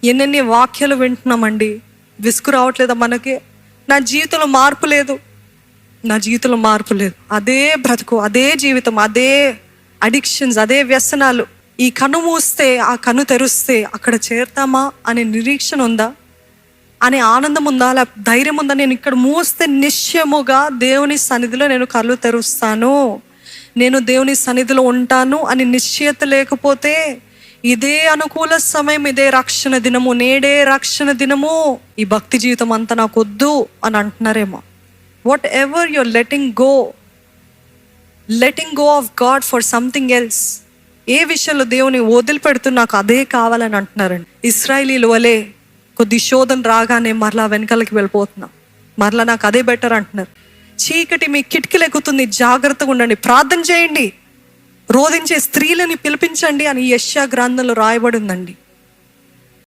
ఎన్నెన్ని వాక్యాలు వింటున్నామండి, విసుగు రావట్లేదా మనకి? నా జీవితంలో మార్పు లేదు, నా జీవితంలో మార్పు లేదు, అదే బ్రతుకు, అదే జీవితం, అదే అడిక్షన్స్, అదే వ్యసనాలు. ఈ కన్ను మూస్తే ఆ కన్ను తెరుస్తే అక్కడ చేరుతామా అనే నిరీక్షణ ఉందా, అనే ఆనందం ఉందా, అలా ధైర్యం ఉందా? నేను ఇక్కడ మూస్తే నిశ్చయముగా దేవుని సన్నిధిలో నేను కళ్ళు తెరుస్తాను, నేను దేవుని సన్నిధిలో ఉంటాను అని నిశ్చయత లేకపోతే, ఇదే అనుకూల సమయం, ఇదే రక్షణ దినము, నేడే రక్షణ దినము, ఈ భక్తి జీవితం అంతా నాకు వద్దు అని అంటున్నారేమో. Whatever you're letting go of God for something else. ఏ విషయంలో దేవుని వదిలిపెడుతూ నాకు అదే కావాలని అంటున్నారండి. ఇశ్రాయేలీల వలె కొద్ది శోధన రాగానే మరలా వెనకాలకి వెళ్ళిపోతున్నా, మరలా నాకు అదే బెటర్ అంటున్నారు. చీకటి మీ కిటికీలు ఎక్కుతుంది, జాగ్రత్తగా ఉండండి, ప్రార్థన చేయండి, రోధించే స్త్రీలని పిలిపించండి అని యెషయా గ్రంథంలో రాయబడి ఉందండి.